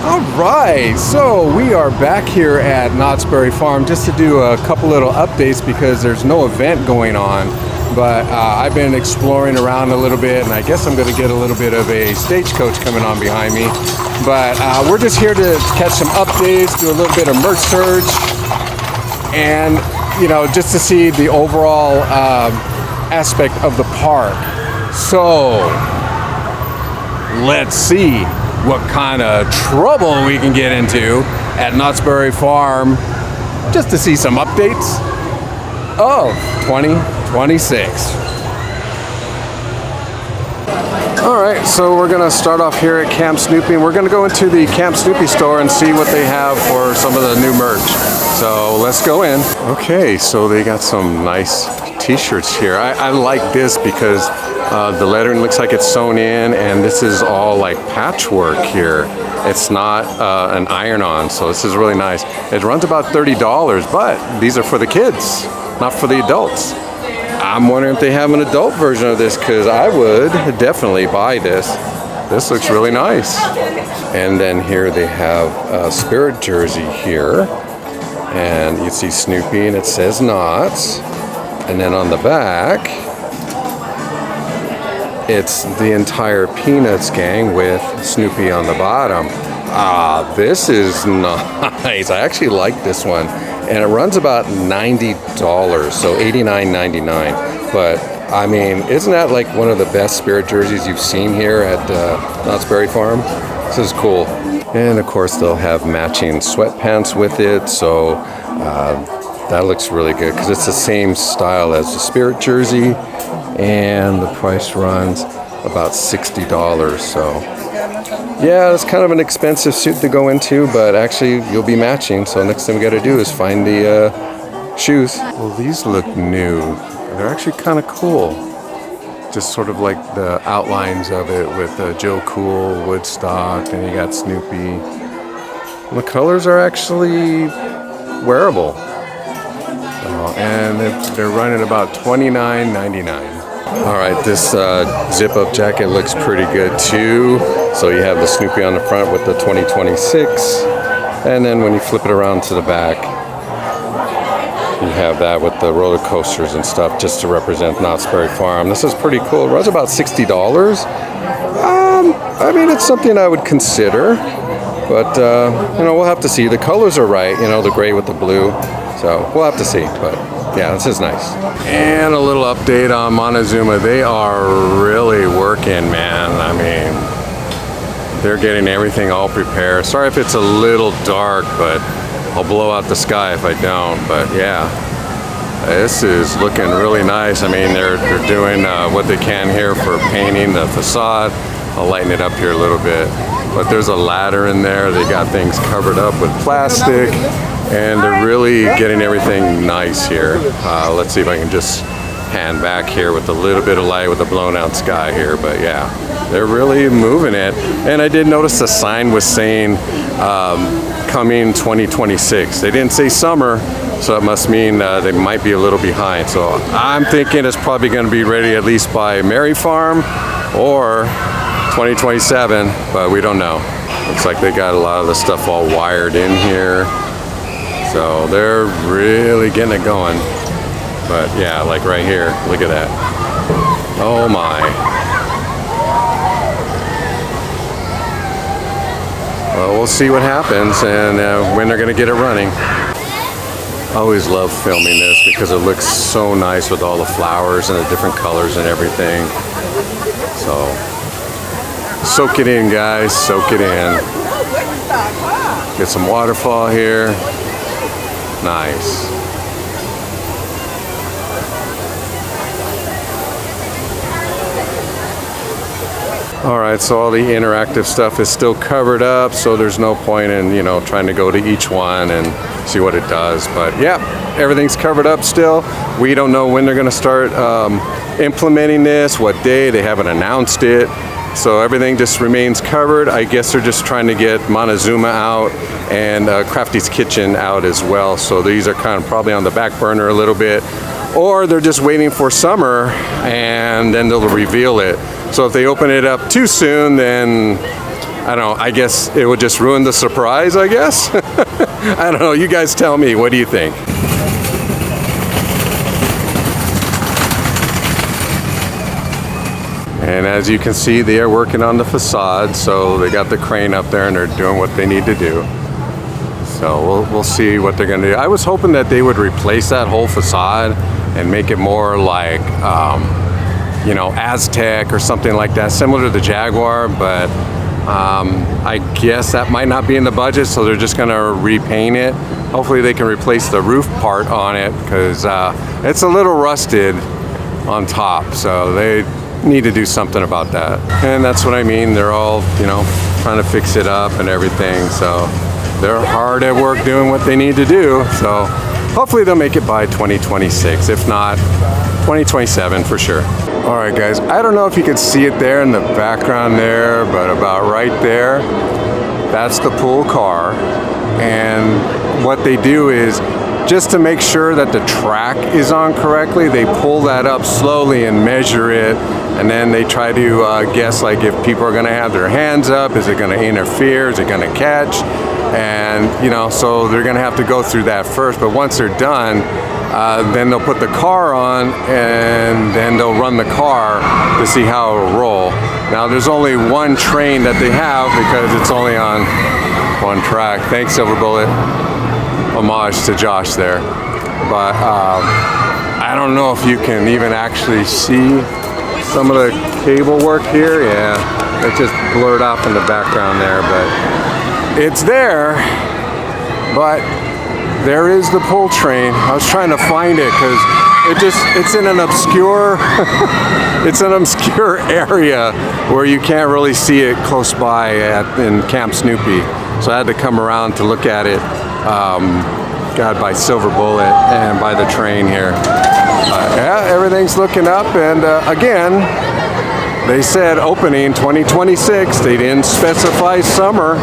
All right, so we are back here at Knott's Berry Farm just to do a couple little updates because there's no event going on. But I've been exploring around a little bit, and I guess I'm going to get a little bit of a stagecoach coming on behind me. But we're just here to catch some updates, do a little bit of merch search, and just to see the overall aspect of the park. So let's see what kind of trouble we can get into at Knott's Berry Farm just to see some updates of 2026. All right, so we're gonna start off here at Camp Snoopy, and we're gonna go into the Camp Snoopy store and see what they have for some of the new merch. So let's go in. Okay, so they got some nice t-shirts here. I like this because the lettering looks like it's sewn in, and this is all like patchwork here. It's not an iron-on, so this is really nice. It runs about $30, but these are for the kids, not for the adults. I'm wondering if they have an adult version of this, because I would definitely buy this. This looks really nice. And then here they have a Spirit jersey here, and you see Snoopy and it says Knott. And then on the back, it's the entire Peanuts gang with Snoopy on the bottom. This is nice. I actually like this one. And it runs about $90, so $89.99. But I mean, isn't that like one of the best Spirit jerseys you've seen here at Knott's Berry Farm? This is cool. And of course, they'll have matching sweatpants with it. So that looks really good because it's the same style as the Spirit jersey. And the price runs about $60. So yeah, it's kind of an expensive suit to go into, but actually you'll be matching. So next thing we got to do is find the shoes. Well, these look new. They're actually kind of cool. Just sort of like the outlines of it with Joe Cool, Woodstock, and you got Snoopy. The colors are actually wearable. And they're running about $29.99. All right, this zip-up jacket looks pretty good too. So you have the Snoopy on the front with the 2026, and then when you flip it around to the back, you have that with the roller coasters and stuff, just to represent Knott's Berry Farm. This is pretty cool. It runs about $60. I mean, it's something I would consider, but we'll have to see. The colors are right, the gray with the blue. So we'll have to see, but yeah, this is nice. And a little update on Montezuma. They are really working, man. I mean, they're getting everything all prepared. Sorry if it's a little dark, but I'll blow out the sky if I don't. But yeah, this is looking really nice. I mean, they're doing what they can here for painting the facade. I'll lighten it up here a little bit. But there's a ladder in there. They got things covered up with plastic. And they're really getting everything nice here. Let's see if I can just pan back here with a little bit of light with a blown out sky here. But yeah, they're really moving it. And I did notice the sign was saying coming 2026. They didn't say summer, so it must mean they might be a little behind. So I'm thinking it's probably going to be ready at least by Merry Farm or 2027, but we don't know. Looks like they got a lot of the stuff all wired in here. So they're really getting it going. But yeah, like right here, look at that. Oh my. Well, we'll see what happens and when they're gonna get it running. I always love filming this because it looks so nice with all the flowers and the different colors and everything. So, soak it in, guys, soak it in. Get some waterfall here. Nice. All right, so all the interactive stuff is still covered up, so there's no point in, trying to go to each one and see what it does. But yeah, everything's covered up still. We don't know when they're gonna start implementing this, what day, they haven't announced it. So everything just remains covered. I guess they're just trying to get Montezuma out and Crafty's Kitchen out as well. So these are kind of probably on the back burner a little bit. Or they're just waiting for summer and then they'll reveal it. So if they open it up too soon, then I don't know, I guess it would just ruin the surprise, I guess. I don't know, you guys tell me, what do you think? And as you can see, they are working on the facade, so they got the crane up there and they're doing what they need to do. So we'll see what they're gonna do. I was hoping that they would replace that whole facade and make it more like, you know, Aztec or something like that, similar to the Jaguar, but I guess that might not be in the budget, so they're just gonna repaint it. Hopefully they can replace the roof part on it, because it's a little rusted on top, so they need to do something about that. And that's what I mean, they're all, you know, trying to fix it up and everything, so they're hard at work doing what they need to do. So hopefully they'll make it by 2026, if not 2027 for sure. All right guys, I don't know if you can see it there in the background there, but about right there, that's the pool car. And what they do is, just to make sure that the track is on correctly, they pull that up slowly and measure it, and then they try to guess, like, if people are gonna have their hands up, is it gonna interfere, is it gonna catch? And, you know, so they're gonna have to go through that first, but once they're done, then they'll put the car on, and then they'll run the car to see how it'll roll. Now, there's only one train that they have, because it's only on one track. Thanks, Silver Bullet. Homage to Josh there. But I don't know if you can even actually see some of the cable work here. Yeah, it's just blurred off in the background there, but it's there. But there is the pull train. I was trying to find it because it's in an obscure it's an obscure area where you can't really see it close by in Camp Snoopy. So I had to come around to look at it. God, by Silver Bullet and by the train here. Yeah, everything's looking up, and again, they said opening 2026. They didn't specify summer.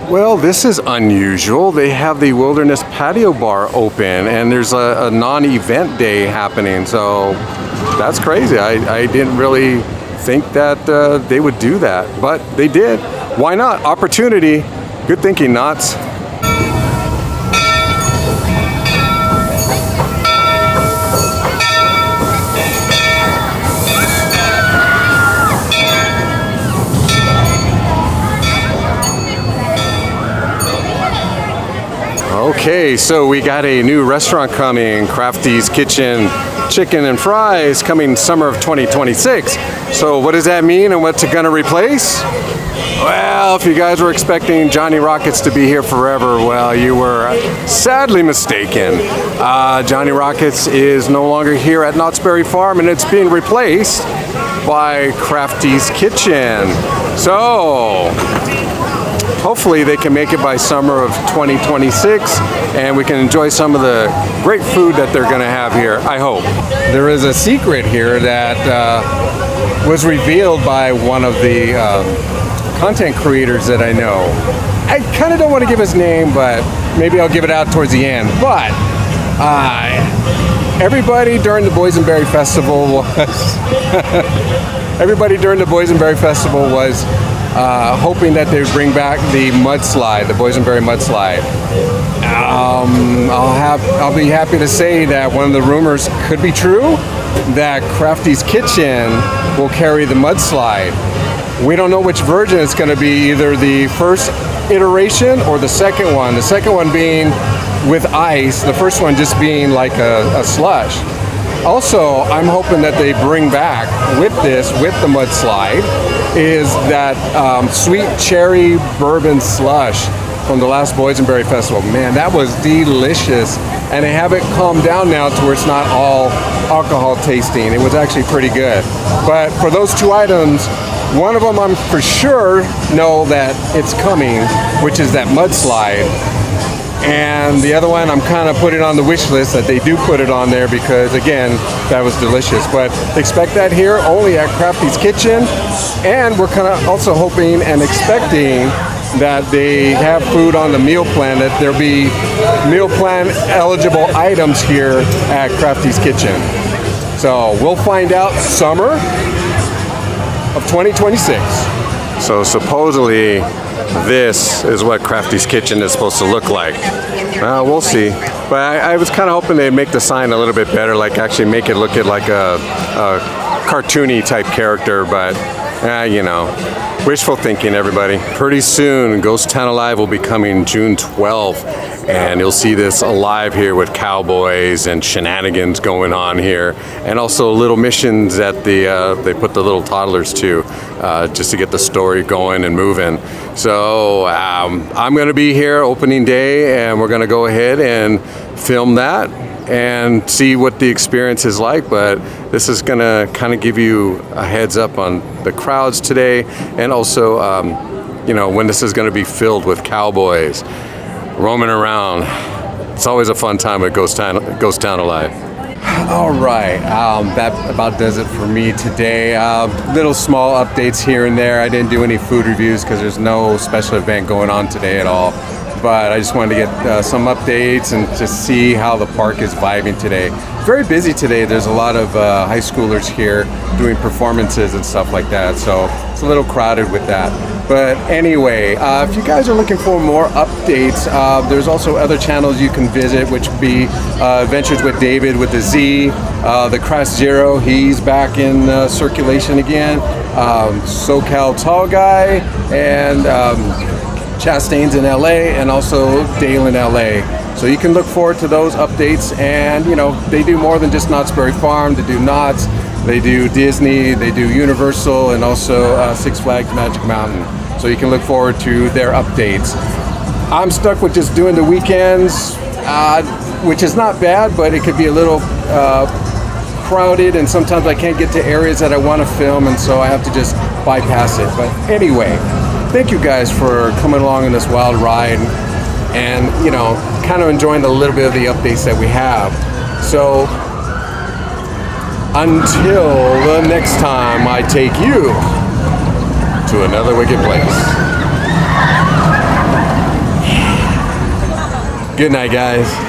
Well, this is unusual. They have the Wilderness Patio Bar open, and there's a non-event day happening, so that's crazy. I didn't really think that they would do that, but they did. Why not? Opportunity. Good thinking, Knotts. Okay, so we got a new restaurant coming, Crafty's Kitchen Chicken and Fries, coming summer of 2026. So what does that mean, and what's it gonna replace? Well, if you guys were expecting Johnny Rockets to be here forever, well, you were sadly mistaken. Johnny Rockets is no longer here at Knott's Berry Farm, and it's being replaced by Crafty's Kitchen. So hopefully they can make it by summer of 2026, and we can enjoy some of the great food that they're gonna have here, I hope. There is a secret here that was revealed by one of the content creators that I know. I kind of don't want to give his name, but maybe I'll give it out towards the end. But everybody during the Boysenberry Festival was hoping that they would bring back the mudslide, the Boysenberry mudslide. I'll be happy to say that one of the rumors could be true, that Crafty's Kitchen will carry the mudslide. We don't know which version it's going to be, either the first iteration or the second one. The second one being with ice, the first one just being like a slush. Also, I'm hoping that they bring back with the mudslide, is that sweet cherry bourbon slush from the last Boysenberry Festival. Man, that was delicious. And they have it calmed down now to where it's not all alcohol tasting. It was actually pretty good. But for those two items, one of them I'm for sure know that it's coming, which is that mudslide. And the other one, I'm kind of putting on the wish list that they do put it on there because, again, that was delicious. But expect that here only at Crafty's Kitchen. And we're kind of also hoping and expecting that they have food on the meal plan, that there'll be meal plan eligible items here at Crafty's Kitchen. So we'll find out summer of 2026. So supposedly this is what Crafty's Kitchen is supposed to look like. We'll see. But I was kind of hoping they'd make the sign a little bit better, like actually make it look like a cartoony type character, but you know, wishful thinking, everybody. Pretty soon, Ghost Town Alive will be coming June 12th, and you'll see this alive here with cowboys and shenanigans going on here, and also little missions that they put the little toddlers to, just to get the story going and moving. So I'm going to be here opening day, and we're going to go ahead and film that and see what the experience is like. But this is going to kind of give you a heads up on the crowds today, and also you know, when this is going to be filled with cowboys roaming around. It's always a fun time at Ghost Town Alive. All right, that about does it for me today. Little small updates here and there. I didn't do any food reviews because there's no special event going on today at all. But I just wanted to get some updates and just see how the park is vibing today. Very busy today. There's a lot of high schoolers here doing performances and stuff like that. So it's a little crowded with that. But anyway, if you guys are looking for more updates, there's also other channels you can visit, which would be Adventures with David with the Z, the Crash Zero, he's back in circulation again, SoCal Tall Guy, and Chastain's in LA, and also Dale in LA. So you can look forward to those updates. And you know, they do more than just Knott's Berry Farm. They do Knott's, they do Disney, they do Universal, and also Six Flags Magic Mountain. So you can look forward to their updates. I'm stuck with just doing the weekends, which is not bad, but it could be a little crowded, and sometimes I can't get to areas that I want to film, and so I have to just bypass it. But anyway, thank you guys for coming along on this wild ride, and you know, kind of enjoying a little bit of the updates that we have. So until the next time I take you to another wicked place. Good night, guys.